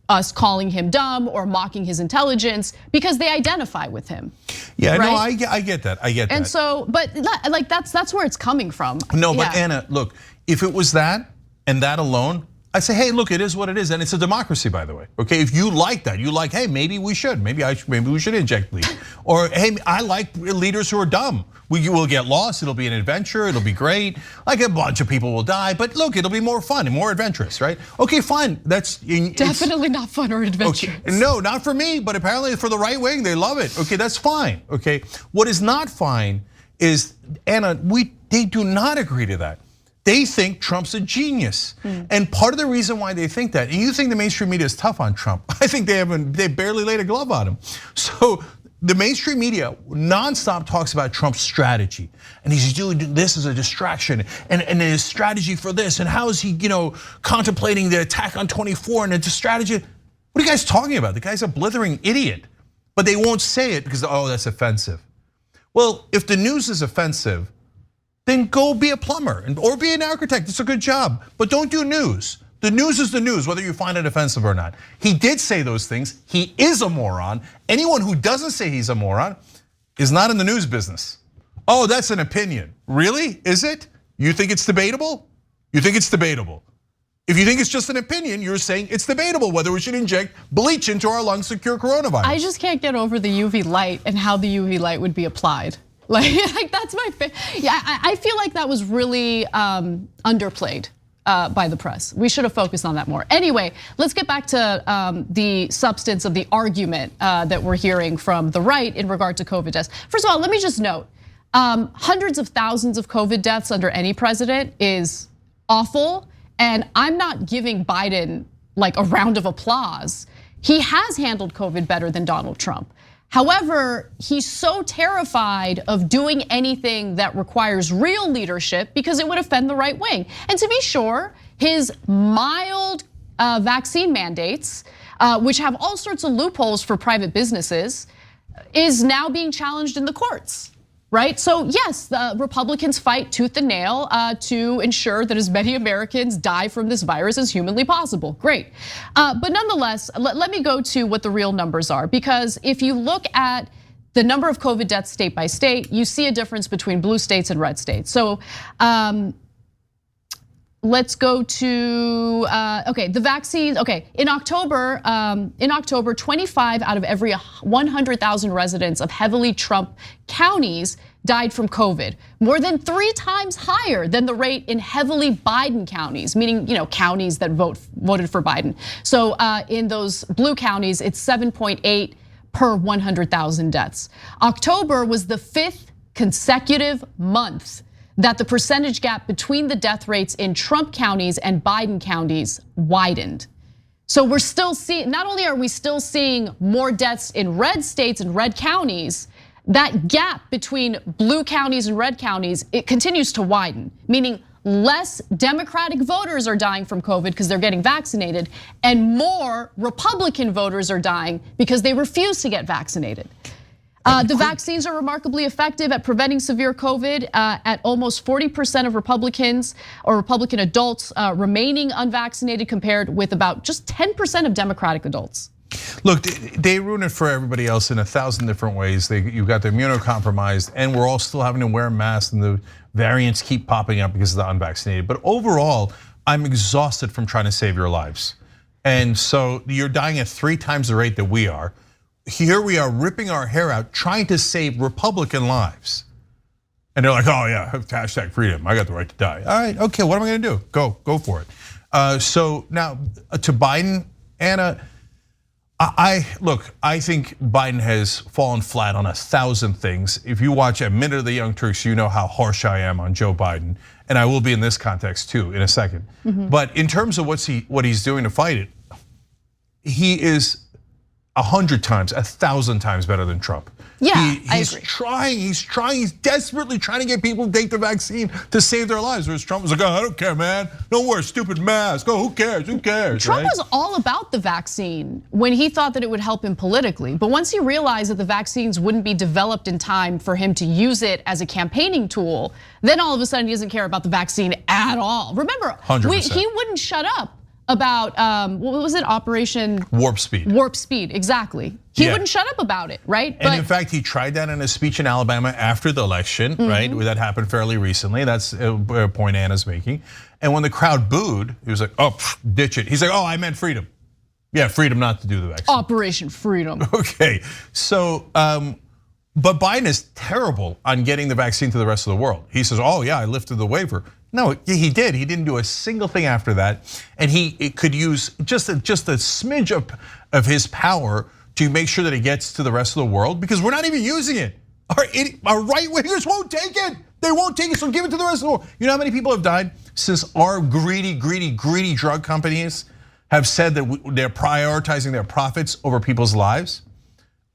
us calling him dumb or mocking his intelligence because they identify with him. Yeah, right? no, I get that. And so, but like that's where it's coming from. No, but Anna, look, if it was that and that alone, I say, hey, look, it is what it is, and it's a democracy, by the way. Okay, if you like that, hey, maybe we should, maybe we should inject bleach, or hey, I like leaders who are dumb. We will get lost. It'll be an adventure. It'll be great. Like a bunch of people will die, but look, it'll be more fun and more adventurous, right? Okay, fine. That's definitely not fun or adventurous. Okay. No, not for me, but apparently for the right wing, they love it. Okay, that's fine. Okay, what is not fine is Anna. They do not agree to that. They think Trump's a genius. And part of the reason why they think that, and you think the mainstream media is tough on Trump, I think they barely laid a glove on him. So the mainstream media nonstop talks about Trump's strategy. And he's doing this as a distraction and his strategy for this. And how is he, contemplating the attack on 24 and the strategy. What are you guys talking about? The guy's a blithering idiot. But they won't say it because, oh, that's offensive. Well, if the news is offensive, then go be a plumber or be an architect. It's a good job. But don't do news. The news is the news, whether you find it offensive or not. He did say those things. He is a moron. Anyone who doesn't say he's a moron is not in the news business. Oh, that's an opinion. Really? Is it? You think it's debatable? You think it's debatable. If you think it's just an opinion, you're saying it's debatable whether we should inject bleach into our lungs to cure coronavirus. I just can't get over the UV light and how the UV light would be applied. Like that's my yeah, I feel like that was really underplayed by the press. We should have focused on that more. Anyway, let's get back to the substance of the argument that we're hearing from the right in regard to COVID deaths. First of all, let me just note, hundreds of thousands of COVID deaths under any president is awful. And I'm not giving Biden like a round of applause. He has handled COVID better than Donald Trump. However, he's so terrified of doing anything that requires real leadership because it would offend the right wing. And to be sure, his mild vaccine mandates, which have all sorts of loopholes for private businesses, is now being challenged in the courts. Right, so yes, the Republicans fight tooth and nail to ensure that as many Americans die from this virus as humanly possible. Great, but nonetheless, let me go to what the real numbers are, because if you look at the number of COVID deaths state by state, you see a difference between blue states and red states. So let's go to okay, the vaccines. Okay, in October, 25 out of every 100,000 residents of heavily Trump counties died from COVID, more than 3 times higher than the rate in heavily Biden counties, meaning counties that voted for Biden. So in those blue counties, it's 7.8 per 100,000 deaths. October was the 5th consecutive month that the percentage gap between the death rates in Trump counties and Biden counties widened. So we're still seeing, not only are we still seeing more deaths in red states and red counties, that gap between blue counties and red counties, it continues to widen, meaning less Democratic voters are dying from COVID because they're getting vaccinated, and more Republican voters are dying because they refuse to get vaccinated. The vaccines are remarkably effective at preventing severe COVID at almost 40% of Republicans or Republican adults remaining unvaccinated, compared with about just 10% of Democratic adults. Look, they ruin it for everybody else in 1,000 different ways. You've got the immunocompromised, and we're all still having to wear masks, and the variants keep popping up because of the unvaccinated. But overall, I'm exhausted from trying to save your lives. And so you're dying at 3 times the rate that we are. Here we are ripping our hair out trying to save Republican lives. And they're like, oh yeah, hashtag freedom, I got the right to die. All right, okay, what am I gonna do? Go for it. So now to Biden, Anna, I think Biden has fallen flat on 1,000 things. If you watch A Minute of the Young Turks, you know how harsh I am on Joe Biden. And I will be in this context too in a second. But in terms of what he's doing to fight it, he is 100 times, 1,000 times better than Trump. Yeah, I agree. He's desperately trying to get people to take the vaccine to save their lives. Whereas Trump was like, oh, I don't care, man. Don't wear a stupid mask. Oh, who cares? Trump was all about the vaccine when he thought that it would help him politically. But once he realized that the vaccines wouldn't be developed in time for him to use it as a campaigning tool, then all of a sudden he doesn't care about the vaccine at all. Remember, 100%. He wouldn't shut up about, what was it, Operation Warp Speed. Warp Speed, exactly. He wouldn't shut up about it, right? And in fact, he tried that in a speech in Alabama after the election, right? That happened fairly recently. That's a point Anna's making. And when the crowd booed, he was like, oh, ditch it. He's like, oh, I meant freedom. Yeah, freedom not to do the vaccine. Operation Freedom. Okay, so, but Biden is terrible on getting the vaccine to the rest of the world. He says, oh yeah, I lifted the waiver. No, he did. He didn't do a single thing after that. And he could use just a smidge of his power to make sure that it gets to the rest of the world, because we're not even using it. Our right wingers won't take it. They won't take it, so give it to the rest of the world. You know how many people have died since our greedy drug companies have said that they're prioritizing their profits over people's lives?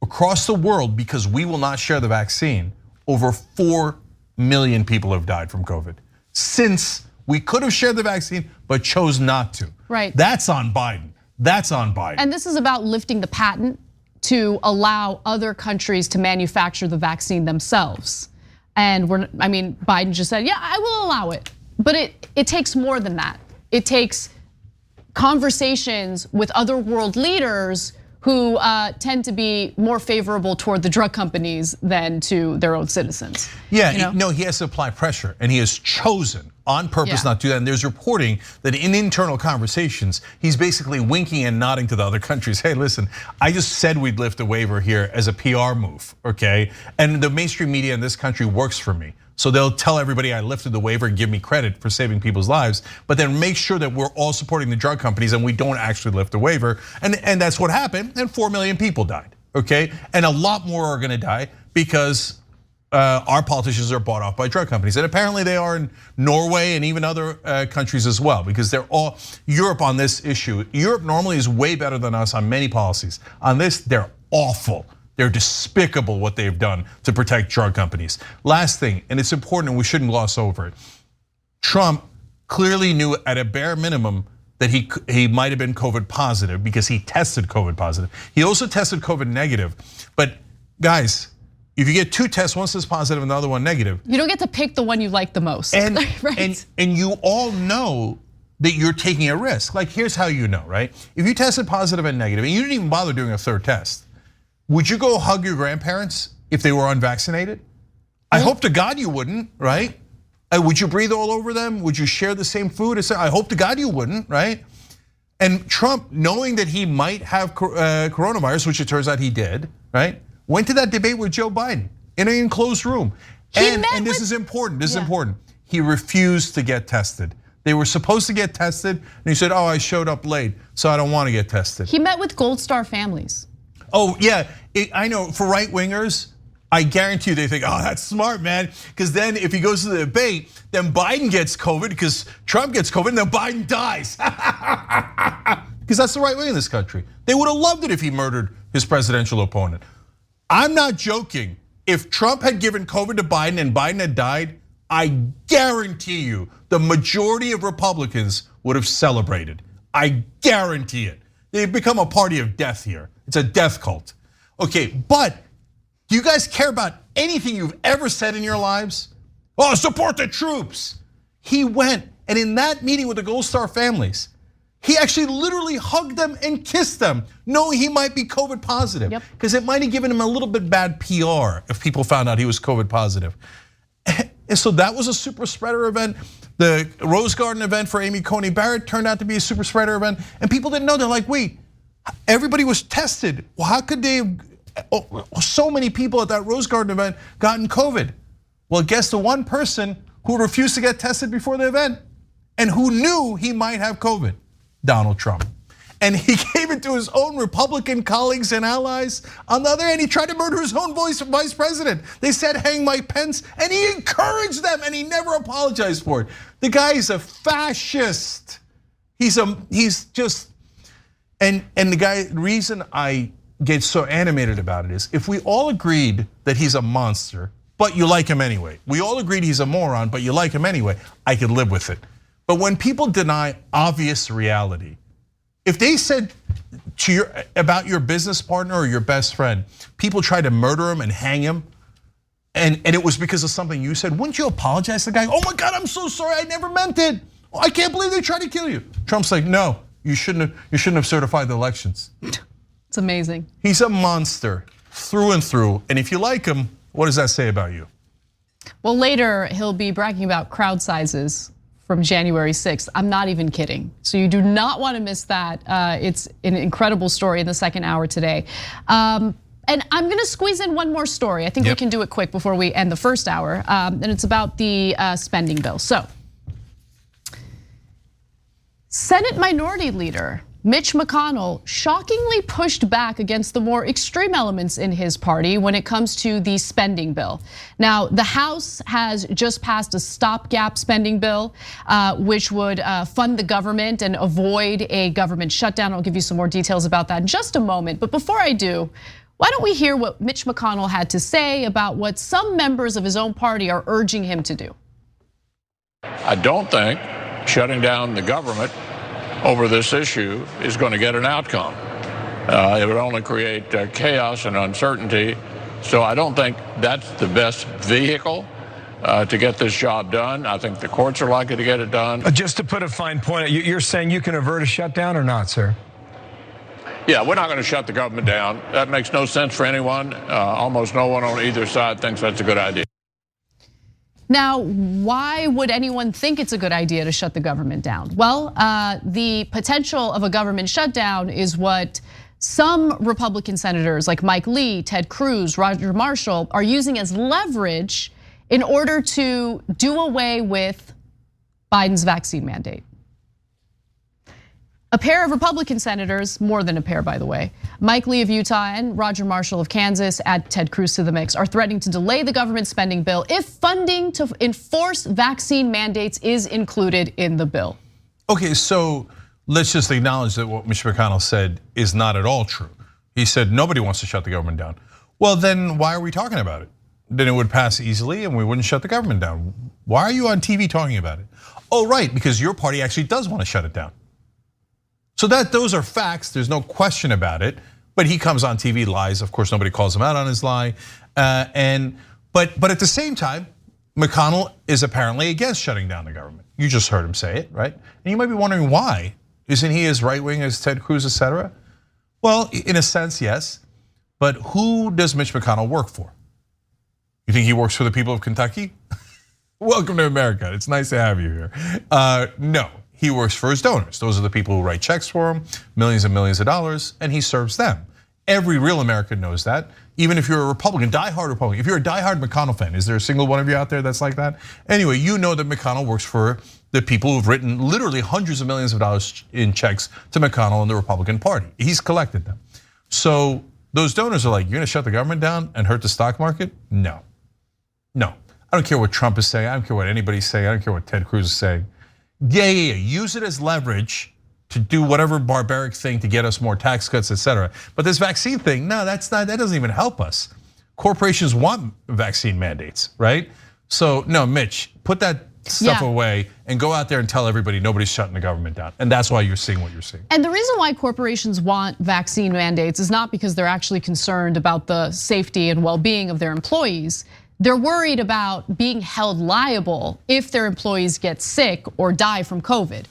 Across the world, because we will not share the vaccine, over 4 million people have died from COVID. Since we could have shared the vaccine, but chose not to. Right. That's on Biden. That's on Biden. And this is about lifting the patent to allow other countries to manufacture the vaccine themselves. And Biden just said, yeah, I will allow it. But it takes more than that. It takes conversations with other world leaders who tend to be more favorable toward the drug companies than to their own citizens. Yeah, no, he has to apply pressure, and he has chosen on purpose not to do that. And there's reporting that in internal conversations, he's basically winking and nodding to the other countries. Hey, listen, I just said we'd lift a waiver here as a PR move, okay? And the mainstream media in this country works for me. So they'll tell everybody I lifted the waiver and give me credit for saving people's lives, but then make sure that we're all supporting the drug companies and we don't actually lift the waiver. And that's what happened, and 4 million people died, okay? And a lot more are gonna die because our politicians are bought off by drug companies. And apparently they are in Norway and even other countries as well, because they're all, Europe on this issue, Europe normally is way better than us on many policies. On this, they're awful. They're despicable what they've done to protect drug companies. Last thing, and it's important and we shouldn't gloss over it. Trump clearly knew at a bare minimum that he might have been COVID positive because he tested COVID positive. He also tested COVID negative. But guys, if you get 2 tests, one says positive and the other one negative. You don't get to pick the one you like the most, right? And you all know that you're taking a risk. Like, here's how you know, right? If you tested positive and negative and you didn't even bother doing a 3rd test, would you go hug your grandparents if they were unvaccinated? I hope to God you wouldn't, right? Would you breathe all over them? Would you share the same food? I hope to God you wouldn't, right? And Trump, knowing that he might have coronavirus, which it turns out he did, right? Went to that debate with Joe Biden in an enclosed room. And this is important, this is important. He refused to get tested. They were supposed to get tested, and he said, oh, I showed up late, so I don't want to get tested. He met with Gold Star families. Oh yeah, I know for right wingers, I guarantee you they think, oh, that's smart, man. Because then if he goes to the debate, then Biden gets COVID because Trump gets COVID and then Biden dies. Because that's the right way in this country. They would have loved it if he murdered his presidential opponent. I'm not joking. If Trump had given COVID to Biden and Biden had died, I guarantee you the majority of Republicans would have celebrated. I guarantee it. They've become a party of death here. It's a death cult. Okay, but do you guys care about anything you've ever said in your lives? Oh, support the troops. He went, and in that meeting with the Gold Star families, he actually literally hugged them and kissed them, knowing he might be COVID positive. Because it might have given him a little bit bad PR if people found out he was COVID positive. And so that was a super spreader event. The Rose Garden event for Amy Coney Barrett turned out to be a super spreader event. And people didn't know, they're like, wait, everybody was tested. Well, how could they have, so many people at that Rose Garden event gotten COVID? Well, guess the one person who refused to get tested before the event and who knew he might have COVID? Donald Trump. And he gave it to his own Republican colleagues and allies. On the other hand, he tried to murder his own vice president. They said hang Mike Pence, and he encouraged them, and he never apologized for it. The guy is a fascist. He's just, and the reason I get so animated about it is if we all agreed that he's a monster, but you like him anyway. We all agreed he's a moron, but you like him anyway, I could live with it. But when people deny obvious reality, if they said about your business partner or your best friend, people tried to murder him and hang him, and it was because of something you said, wouldn't you apologize to the guy? Oh my God, I'm so sorry, I never meant it. Oh, I can't believe they tried to kill you. Trump's like, no, you shouldn't have certified the elections. It's amazing. He's a monster through and through, and if you like him, what does that say about you? Well, later he'll be bragging about crowd sizes from January 6th. I'm not even kidding. So you do not want to miss that. It's an incredible story in the second hour today. And I'm going to squeeze in one more story. I think we can do it quick before we end the first hour. And it's about the spending bill. So, Senate Minority Leader Mitch McConnell shockingly pushed back against the more extreme elements in his party when it comes to the spending bill. Now, the House has just passed a stopgap spending bill, which would fund the government and avoid a government shutdown. I'll give you some more details about that in just a moment. But before I do, why don't we hear what Mitch McConnell had to say about what some members of his own party are urging him to do? I don't think shutting down the government over this issue is going to get an outcome. It would only create chaos and uncertainty. So I don't think that's the best vehicle to get this job done. I think the courts are likely to get it done. Just to put a fine point, you're saying you can avert a shutdown or not, sir? Yeah, we're not going to shut the government down. That makes no sense for anyone. Almost no one on either side thinks that's a good idea. Now, why would anyone think it's a good idea to shut the government down? Well, the potential of a government shutdown is what some Republican senators like Mike Lee, Ted Cruz, Roger Marshall are using as leverage in order to do away with Biden's vaccine mandate. A pair of Republican senators, more than a pair by the way, Mike Lee of Utah and Roger Marshall of Kansas, add Ted Cruz to the mix, are threatening to delay the government spending bill if funding to enforce vaccine mandates is included in the bill. Okay, so let's just acknowledge that what Mitch McConnell said is not at all true. He said nobody wants to shut the government down. Well, then why are we talking about it? Then it would pass easily and we wouldn't shut the government down. Why are you on TV talking about it? Oh, right, because your party actually does want to shut it down. So those are facts, there's no question about it. But he comes on TV, lies. Of course, nobody calls him out on his lie. But at the same time, McConnell is apparently against shutting down the government. You just heard him say it, right? And you might be wondering why. Isn't he as right wing as Ted Cruz, etc.? Well, in a sense, yes. But who does Mitch McConnell work for? You think he works for the people of Kentucky? Welcome to America. It's nice to have you here. No. He works for his donors. Those are the people who write checks for him, millions and millions of dollars, and he serves them. Every real American knows that. Even if you're a Republican, diehard Republican. If you're a diehard McConnell fan, is there a single one of you out there that's like that? Anyway, you know that McConnell works for the people who've written literally hundreds of millions of dollars in checks to McConnell and the Republican Party. He's collected them. So those donors are like, you're gonna shut the government down and hurt the stock market? No, no. I don't care what Trump is saying. I don't care what anybody's saying. I don't care what Ted Cruz is saying. Yeah, use it as leverage to do whatever barbaric thing to get us more tax cuts, etc. But this vaccine thing, no, that doesn't even help us. Corporations want vaccine mandates, right? So no, Mitch, put that stuff away and go out there and tell everybody nobody's shutting the government down. And that's why you're seeing what you're seeing. And the reason why corporations want vaccine mandates is not because they're actually concerned about the safety and well-being of their employees. They're worried about being held liable if their employees get sick or die from COVID.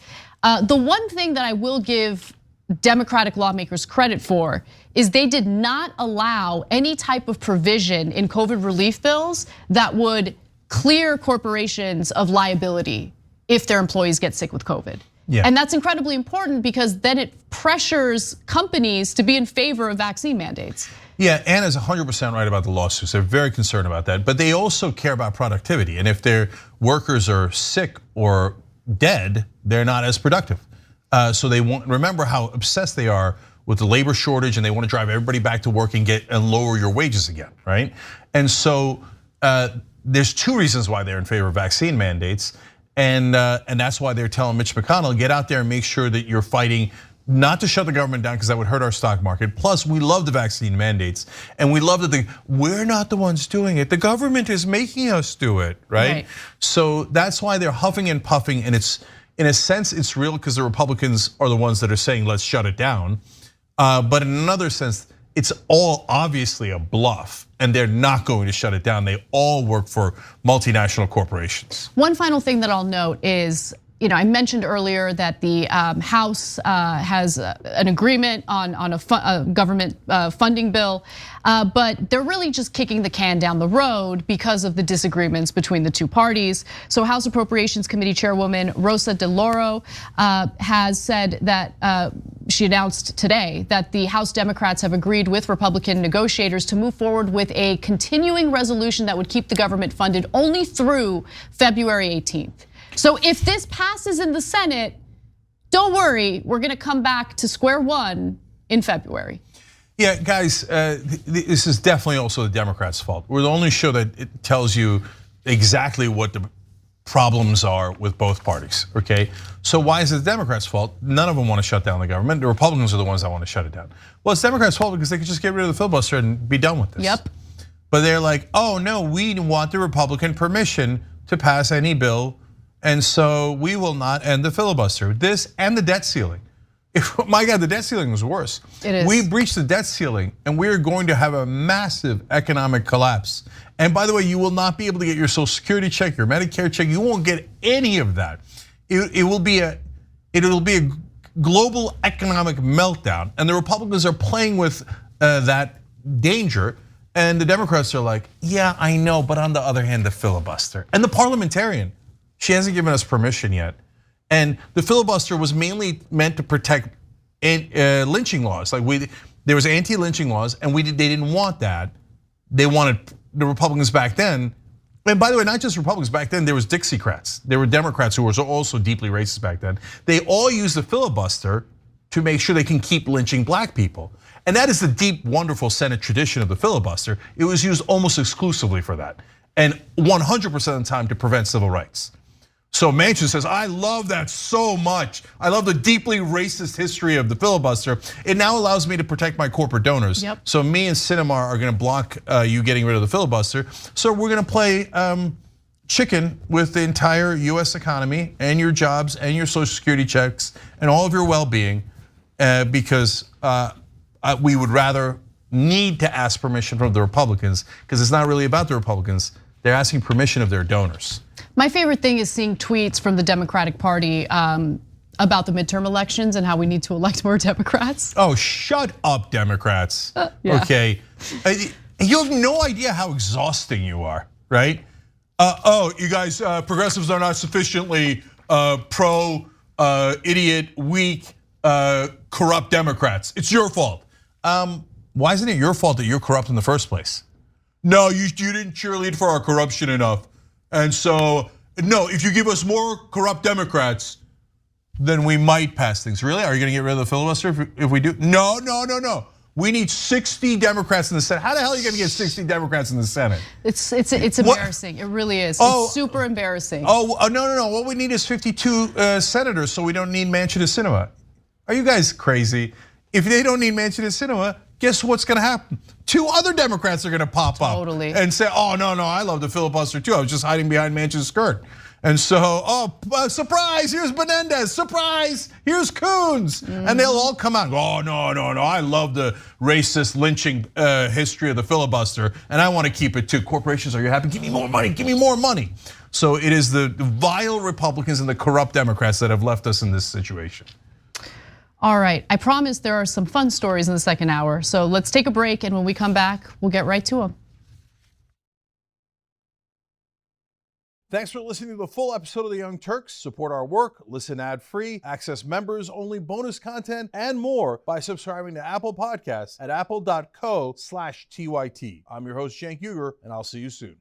The one thing that I will give Democratic lawmakers credit for is they did not allow any type of provision in COVID relief bills that would clear corporations of liability if their employees get sick with COVID. Yeah. And that's incredibly important because then it pressures companies to be in favor of vaccine mandates. Yeah, Anna's 100% right about the lawsuits. They're very concerned about that, but they also care about productivity. And if their workers are sick or dead, they're not as productive. So they won't remember how obsessed they are with the labor shortage, and they want to drive everybody back to work and lower your wages again, right? And so there's two reasons why they're in favor of vaccine mandates, and that's why they're telling Mitch McConnell, get out there and make sure that you're fighting not to shut the government down because that would hurt our stock market. Plus, we love the vaccine mandates, and we love that we're not the ones doing it. The government is making us do it, right? So that's why they're huffing and puffing, and it's in a sense it's real because the Republicans are the ones that are saying let's shut it down. But in another sense, it's all obviously a bluff, and they're not going to shut it down. They all work for multinational corporations. One final thing that I'll note is, I mentioned earlier that the House has an agreement on a government funding bill, but they're really just kicking the can down the road because of the disagreements between the two parties. So House Appropriations Committee Chairwoman Rosa DeLauro has said that she announced today that the House Democrats have agreed with Republican negotiators to move forward with a continuing resolution that would keep the government funded only through February 18th. So if this passes in the Senate, don't worry, we're gonna come back to square one in February. Yeah, guys, this is definitely also the Democrats' fault. We're the only show that it tells you exactly what the problems are with both parties, okay? So why is it the Democrats' fault? None of them want to shut down the government. The Republicans are the ones that want to shut it down. Well, it's Democrats' fault because they could just get rid of the filibuster and be done with this. Yep. But they're like, oh no, we want the Republican permission to pass any bill And so we will not end the filibuster. This and the debt ceiling. My God, the debt ceiling was worse. It is. We breached the debt ceiling and we're going to have a massive economic collapse. And by the way, you will not be able to get your Social Security check, your Medicare check. You won't get any of that. It'll be a global economic meltdown. And the Republicans are playing with that danger. And the Democrats are like, yeah, I know, but on the other hand, the filibuster. And the parliamentarian, she hasn't given us permission yet. And the filibuster was mainly meant to protect lynching laws. Like there was anti-lynching laws, and they didn't want that. They wanted the Republicans back then. And by the way, not just Republicans back then, there was Dixiecrats. There were Democrats who were also deeply racist back then. They all used the filibuster to make sure they can keep lynching black people. And that is the deep, wonderful Senate tradition of the filibuster. It was used almost exclusively for that. And 100% of the time to prevent civil rights. So Manchin says, I love that so much. I love the deeply racist history of the filibuster. It now allows me to protect my corporate donors. Yep. So me and Sinema are gonna block you getting rid of the filibuster. So we're gonna play chicken with the entire US economy and your jobs and your Social Security checks and all of your well-being because we would rather need to ask permission from the Republicans because it's not really about the Republicans. They're asking permission of their donors. My favorite thing is seeing tweets from the Democratic Party about the midterm elections and how we need to elect more Democrats. Oh, shut up, Democrats. Yeah. Okay, you have no idea how exhausting you are, right? Oh, you guys, progressives are not sufficiently pro, idiot, weak, corrupt Democrats. It's your fault. Why isn't it your fault that you're corrupt in the first place? No, you didn't cheerlead for our corruption enough. And so, no, if you give us more corrupt Democrats, then we might pass things. Really? Are you gonna get rid of the filibuster if we do? No. We need 60 Democrats in the Senate. How the hell are you gonna get 60 Democrats in the Senate? It's embarrassing. It really is. It's super embarrassing. No. What we need is 52 senators, so we don't need Manchin and Sinema. Are you guys crazy? If they don't need Manchin and Sinema, guess what's gonna happen? 2 other Democrats are gonna pop up and say, oh, no, I love the filibuster too. I was just hiding behind Manchin's skirt. And so, surprise, here's Menendez, surprise, here's Coons. And they'll all come out and go, oh, no, I love the racist lynching history of the filibuster, and I wanna keep it too. Corporations, are you happy? Give me more money, So it is the vile Republicans and the corrupt Democrats that have left us in this situation. All right, I promise there are some fun stories in the second hour. So let's take a break, and when we come back, we'll get right to them. Thanks for listening to the full episode of The Young Turks. Support our work, listen ad-free, access members-only bonus content, and more by subscribing to Apple Podcasts at apple.co/TYT. I'm your host, Cenk Uygur, and I'll see you soon.